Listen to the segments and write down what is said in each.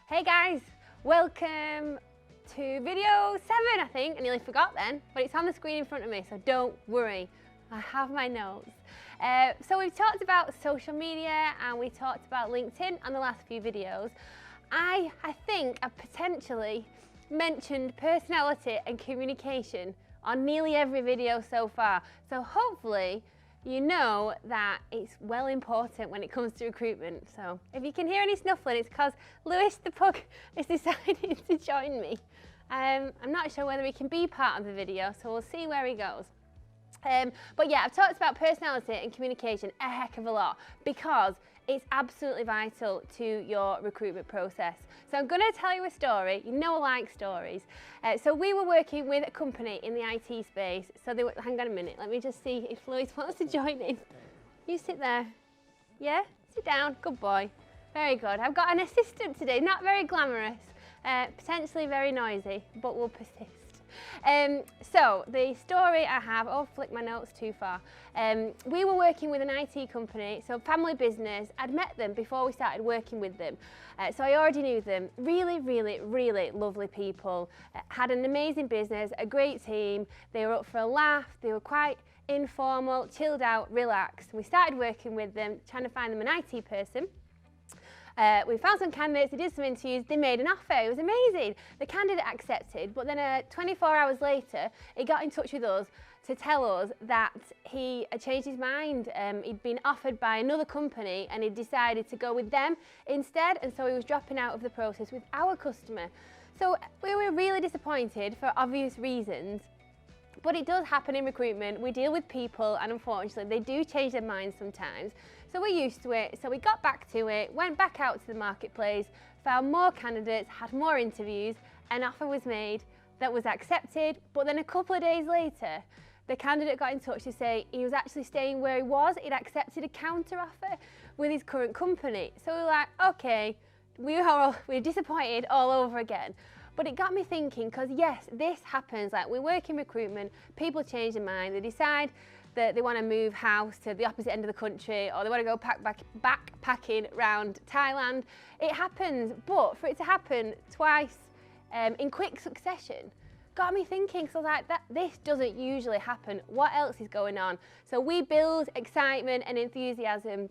Hey guys, welcome to video 7, I think. I nearly forgot then, but it's on the screen in front of me, so don't worry. I have my notes. So we've talked about social media and we talked about LinkedIn on the last few videos. I think I've potentially mentioned personality and communication on nearly every video so far. So hopefully you know that it's well important when it comes to recruitment. So if you can hear any snuffling, it's because Lewis the pug has decided to join me. I'm not sure whether he can be part of the video, so we'll see where he goes. But yeah, I've talked about personality and communication a heck of a lot because it's absolutely vital to your recruitment process. So I'm going to tell you a story. You know I like stories. So we were working with a company in the IT space. So they were, hang on a minute, let me just see if Louis wants to join in. You sit there. Yeah, sit down. Good boy. Very good. I've got an assistant today, not very glamorous, potentially very noisy, but we'll persist. So the story I have, oh, flick my notes too far. We were working with an IT company, so family business. I'd met them before we started working with them. So I already knew them. Really, really, really lovely people. Had an amazing business, a great team. They were up for a laugh. They were quite informal, chilled out, relaxed. We started working with them, trying to find them an IT person. We found some candidates, they did some interviews, they made an offer, it was amazing. The candidate accepted, but then 24 hours later, he got in touch with us to tell us that he had changed his mind. He'd been offered by another company and he decided to go with them instead, and so he was dropping out of the process with our customer. So we were really disappointed for obvious reasons. But it does happen in recruitment. We deal with people and unfortunately they do change their minds sometimes. So we're used to it. So we got back to it, went back out to the marketplace, found more candidates, had more interviews, an offer was made that was accepted. But then a couple of days later, the candidate got in touch to say he was actually staying where he was. He'd accepted a counter offer with his current company. So we were like, okay, we're disappointed all over again. But it got me thinking, because yes, this happens, like we work in recruitment, people change their mind, they decide that they want to move house to the opposite end of the country or they want to go backpacking around Thailand. It happens, but for it to happen twice in quick succession, got me thinking, so like this doesn't usually happen. What else is going on? So we build excitement and enthusiasm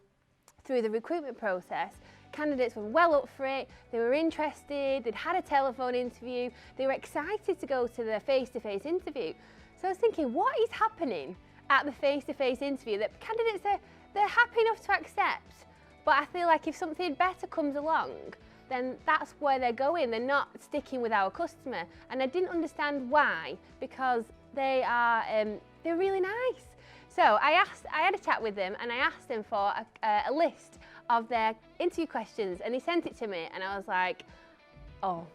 through the recruitment process. Candidates were well up for it, they were interested, they'd had a telephone interview, they were excited to go to the face-to-face interview. So I was thinking, what is happening at the face-to-face interview that candidates they're happy enough to accept, but I feel like if something better comes along, then that's where they're going, they're not sticking with our customer. And I didn't understand why, because they're really nice. So I had a chat with them and I asked them for a list of their interview questions and he sent it to me and I was like, oh,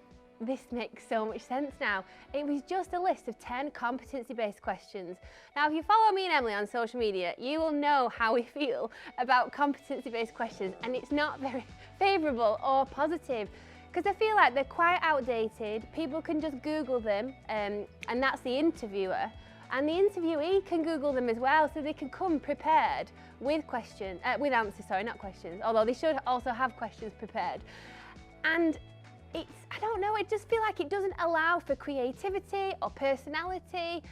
this makes so much sense now. It was just a list of 10 competency-based questions. Now, if you follow me and Emily on social media, you will know how we feel about competency-based questions and it's not very favourable or positive because I feel like they're quite outdated. People can just Google them and that's the interviewer. And the interviewee can Google them as well, so they can come prepared with answers, not questions, although they should also have questions prepared. And I don't know, I just feel like it doesn't allow for creativity or personality.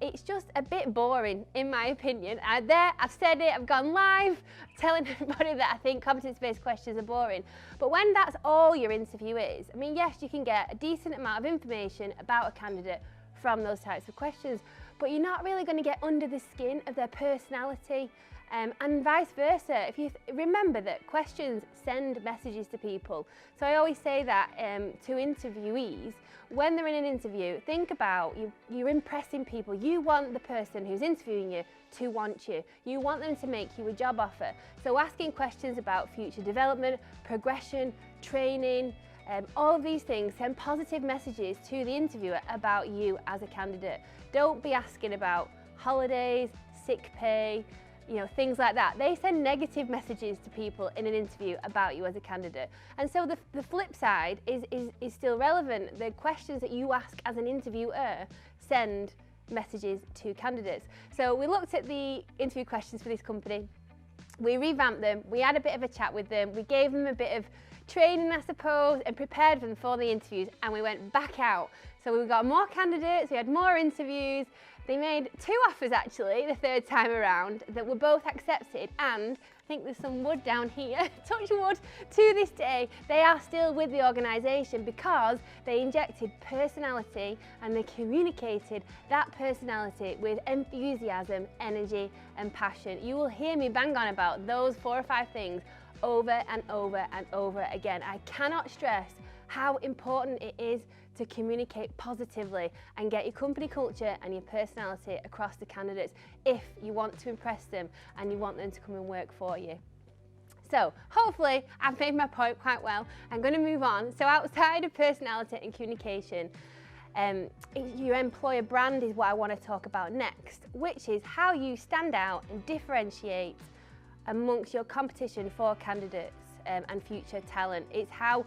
It's just a bit boring, in my opinion. I've said it, I've gone live telling everybody that I think competency-based questions are boring. But when that's all your interview is, I mean, yes, you can get a decent amount of information about a candidate from those types of questions, but you're not really going to get under the skin of their personality and vice versa. If you remember that questions send messages to people. So I always say that to interviewees, when they're in an interview, think about you're impressing people. You want the person who's interviewing you to want you. You want them to make you a job offer. So asking questions about future development, progression, training, all of these things send positive messages to the interviewer about you as a candidate. Don't be asking about holidays, sick pay, things like that. They send negative messages to people in an interview about you as a candidate. And so the flip side is still relevant. The questions that you ask as an interviewer send messages to candidates. So we looked at the interview questions for this company. We revamped them, we had a bit of a chat with them, we gave them a bit of training, I suppose, and prepared them for the interviews, and we went back out. So we got more candidates, we had more interviews. They made 2 offers actually the 3rd time around that were both accepted, and I think there's some wood down here, touch wood, to this day, they are still with the organisation because they injected personality and they communicated that personality with enthusiasm, energy and passion. You will hear me bang on about those 4 or 5 things over and over and over again. I cannot stress how important it is to communicate positively and get your company culture and your personality across the candidates if you want to impress them and you want them to come and work for you. So hopefully I've made my point quite well. I'm going to move on. So outside of personality and communication, your employer brand is what I want to talk about next, which is how you stand out and differentiate amongst your competition for candidates and future talent. It's how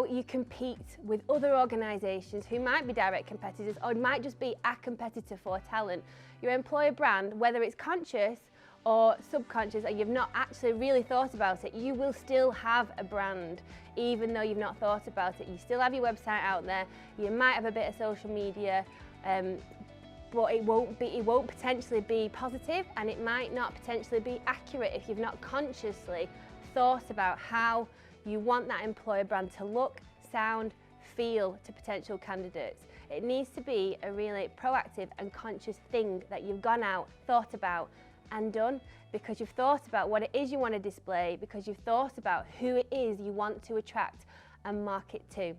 you compete with other organisations who might be direct competitors or might just be a competitor for talent. Your employer brand, whether it's conscious or subconscious, or you've not actually really thought about it, you will still have a brand, even though you've not thought about it. You still have your website out there, you might have a bit of social media, but it won't potentially be positive, and it might not potentially be accurate if you've not consciously thought about how you want that employer brand to look, sound, feel to potential candidates. It needs to be a really proactive and conscious thing that you've gone out, thought about and done, because you've thought about what it is you want to display, because you've thought about who it is you want to attract and market to.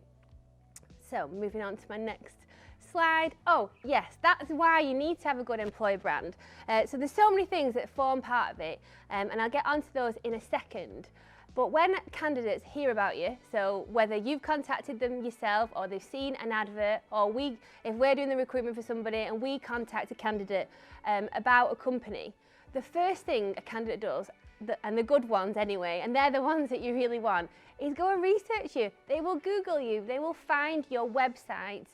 So moving on to my next slide. Oh yes, that's why you need to have a good employer brand. So there's so many things that form part of it, and I'll get onto those in a second. But when candidates hear about you, so whether you've contacted them yourself or they've seen an advert, or if we're doing the recruitment for somebody and we contact a candidate about a company, the first thing a candidate does, and the good ones anyway, and they're the ones that you really want, is go and research you. They will Google you, they will find your website,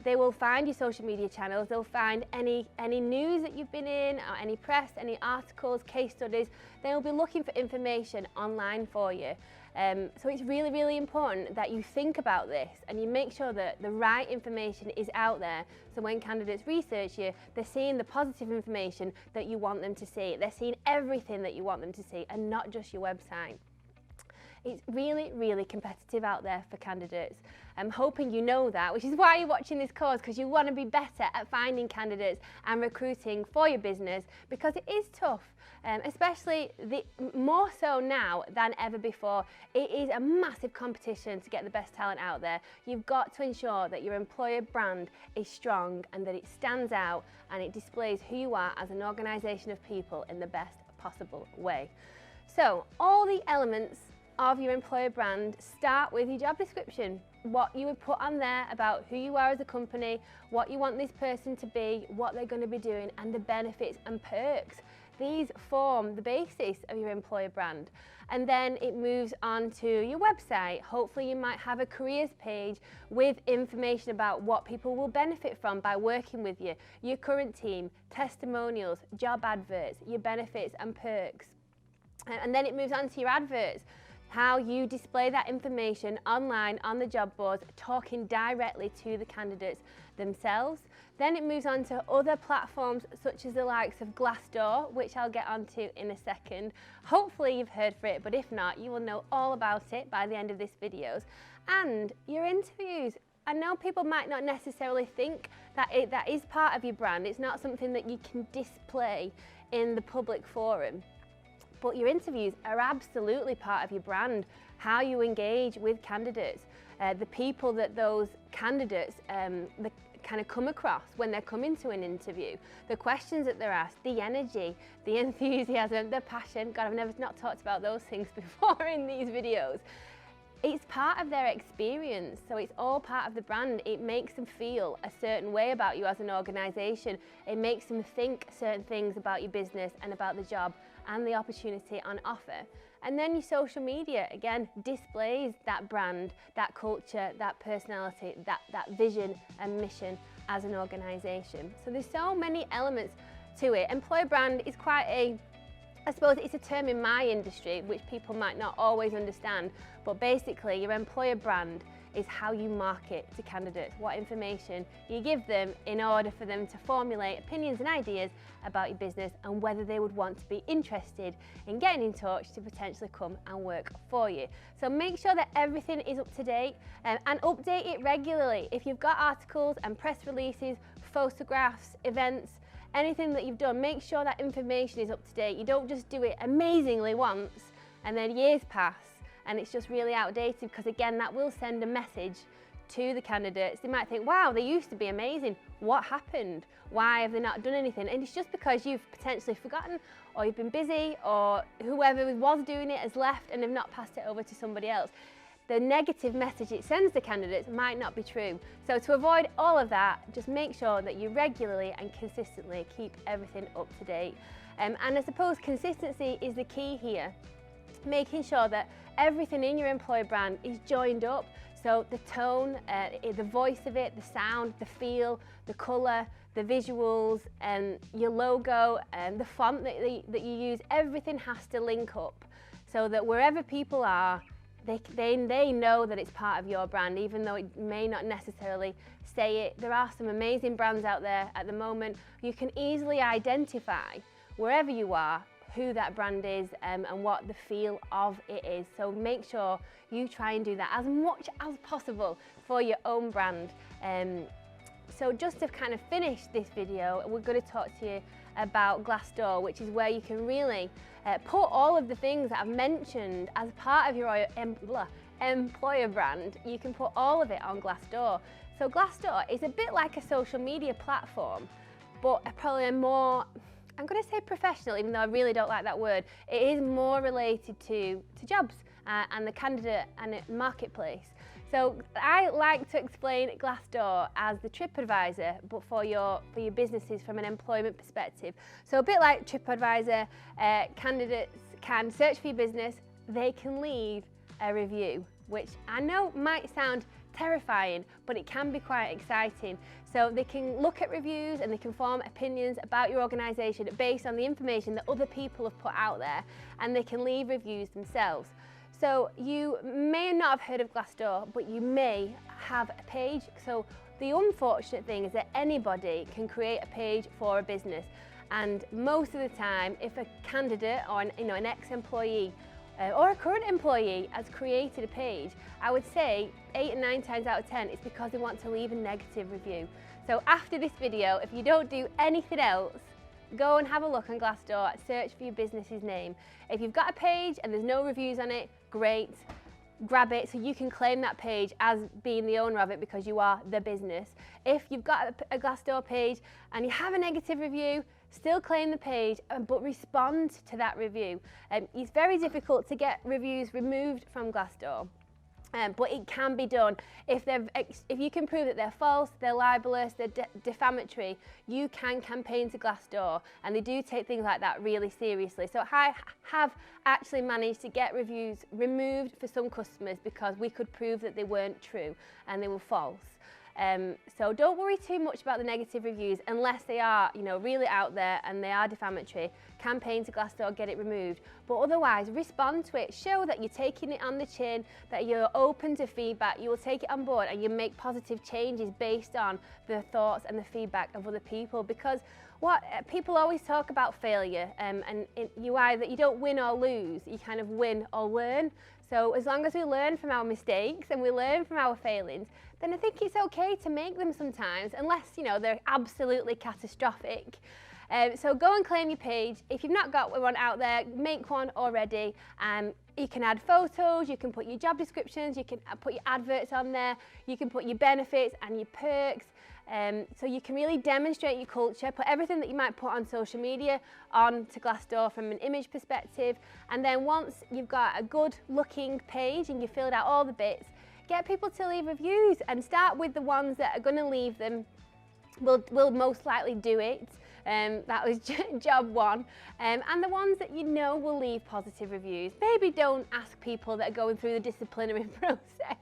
they will find your social media channels, they'll find any news that you've been in, or any press, any articles, case studies. They'll be looking for information online for you. So it's really, really important that you think about this and you make sure that the right information is out there. So when candidates research you, they're seeing the positive information that you want them to see. They're seeing everything that you want them to see and not just your website. It's really, really competitive out there for candidates. I'm hoping you know that, which is why you're watching this course, because you want to be better at finding candidates and recruiting for your business, because it is tough, especially more so now than ever before. It is a massive competition to get the best talent out there. You've got to ensure that your employer brand is strong and that it stands out and it displays who you are as an organisation of people in the best possible way. So all the elements of your employer brand start with your job description. What you would put on there about who you are as a company, what you want this person to be, what they're going to be doing, and the benefits and perks. These form the basis of your employer brand. And then it moves on to your website. Hopefully you might have a careers page with information about what people will benefit from by working with you, your current team, testimonials, job adverts, your benefits and perks. And then it moves on to your adverts. How you display that information online on the job boards, talking directly to the candidates themselves. Then it moves on to other platforms such as the likes of Glassdoor, which I'll get onto in a second. Hopefully you've heard of it, but if not, you will know all about it by the end of this video. And your interviews. I know people might not necessarily think that that is part of your brand. It's not something that you can display in the public forum. But your interviews are absolutely part of your brand, how you engage with candidates, the people that those candidates kind of come across when they're coming to an interview, the questions that they're asked, the energy, the enthusiasm, the passion. God, I've not talked about those things before in these videos. It's part of their experience, so it's all part of the brand. It makes them feel a certain way about you as an organisation. It makes them think certain things about your business and about the job and the opportunity on offer. And then your social media, again, displays that brand, that culture, that personality, that vision and mission as an organisation. So there's so many elements to it. Employer brand is quite a I suppose it's a term in my industry which people might not always understand, but basically your employer brand is how you market to candidates, what information you give them in order for them to formulate opinions and ideas about your business and whether they would want to be interested in getting in touch to potentially come and work for you. So make sure that everything is up to date and update it regularly. If you've got articles and press releases, photographs, events, anything that you've done, make sure that information is up to date. You don't just do it amazingly once and then years pass and it's just really outdated, because again, that will send a message to the candidates. They might think, wow, they used to be amazing. What happened? Why have they not done anything? And it's just because you've potentially forgotten, or you've been busy, or whoever was doing it has left and they've not passed it over to somebody else. The negative message it sends the candidates might not be true. So to avoid all of that, just make sure that you regularly and consistently keep everything up to date. And I suppose consistency is the key here. Making sure that everything in your employer brand is joined up. So the tone, the voice of it, the sound, the feel, the colour, the visuals, and your logo, and the font that you use, everything has to link up so that wherever people are, they know that it's part of your brand, even though it may not necessarily say it. There are some amazing brands out there at the moment. You can easily identify wherever you are who that brand is and what the feel of it is. So make sure you try and do that as much as possible for your own brand. So just to kind of finish this video, we're going to talk to you about Glassdoor, which is where you can really put all of the things that I've mentioned as part of your employer brand. You can put all of it on Glassdoor. So Glassdoor is a bit like a social media platform, but probably a more, I'm going to say professional, even though I really don't like that word. It is more related to jobs and the candidate and the marketplace. So I like to explain Glassdoor as the TripAdvisor, but for your businesses from an employment perspective. So a bit like TripAdvisor, candidates can search for your business, they can leave a review, which I know might sound terrifying, but it can be quite exciting. So they can look at reviews and they can form opinions about your organisation based on the information that other people have put out there, and they can leave reviews themselves. So you may not have heard of Glassdoor, but you may have a page. So the unfortunate thing is that anybody can create a page for a business, and most of the time, if a candidate or an ex-employee or a current employee has created a page, I would say 8 or 9 times out of 10 it's because they want to leave a negative review. So after this video, if you don't do anything else, go and have a look on Glassdoor, search for your business's name. If you've got a page and there's no reviews on it, great, grab it so you can claim that page as being the owner of it because you are the business. If you've got a Glassdoor page and you have a negative review, still claim the page, but respond to that review. It's very difficult to get reviews removed from Glassdoor. But it can be done. If you can prove that they're false, they're libelous, they're defamatory, you can campaign to Glassdoor, and they do take things like that really seriously. So I have actually managed to get reviews removed for some customers because we could prove that they weren't true and they were false. So don't worry too much about the negative reviews unless they are, really out there and they are defamatory. Campaign to Glassdoor, get it removed. But otherwise, respond to it. Show that you're taking it on the chin, that you're open to feedback. You will take it on board and you make positive changes based on the thoughts and the feedback of other people. Because what people always talk about failure, and you don't win or lose, you kind of win or learn. So as long as we learn from our mistakes and we learn from our failings, then I think it's okay to make them sometimes, unless they're absolutely catastrophic. So go and claim your page. If you've not got one out there, make one already. You can add photos, you can put your job descriptions, you can put your adverts on there, you can put your benefits and your perks. So you can really demonstrate your culture, put everything that you might put on social media onto Glassdoor from an image perspective. And then once you've got a good looking page and you've filled out all the bits, get people to leave reviews and start with the ones that are going to leave them. Will most likely do it. That was job one. And the ones that will leave positive reviews. Maybe don't ask people that are going through the disciplinary process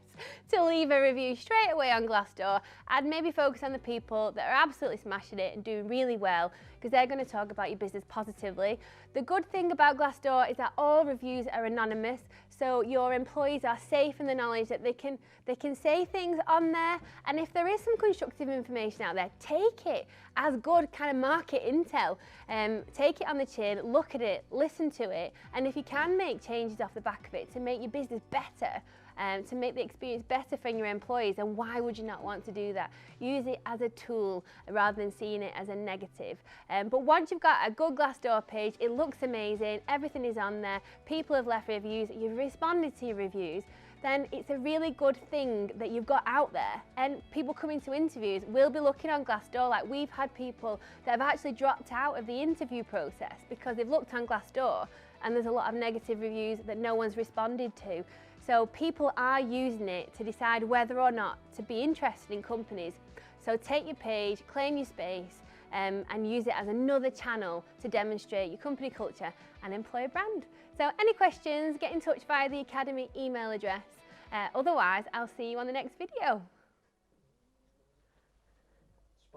to leave a review straight away on Glassdoor. I'd maybe focus on the people that are absolutely smashing it and doing really well, because they're going to talk about your business positively. The good thing about Glassdoor is that all reviews are anonymous, so your employees are safe in the knowledge that they can say things on there, and if there is some constructive information out there, take it as good kind of market intel. Take it on the chin, look at it, listen to it, and if you can make changes off the back of it to make your business better, to make the experience better for your employees, and why would you not want to do that? Use it as a tool rather than seeing it as a negative. But once you've got a good Glassdoor page, it looks amazing, everything is on there, people have left reviews, you've responded to your reviews, then it's a really good thing that you've got out there. And people coming to interviews will be looking on Glassdoor. Like, we've had people that have actually dropped out of the interview process because they've looked on Glassdoor and there's a lot of negative reviews that no one's responded to. So people are using it to decide whether or not to be interested in companies. So take your page, claim your space, and use it as another channel to demonstrate your company culture and employer brand. So any questions, get in touch via the Academy email address. Otherwise, I'll see you on the next video.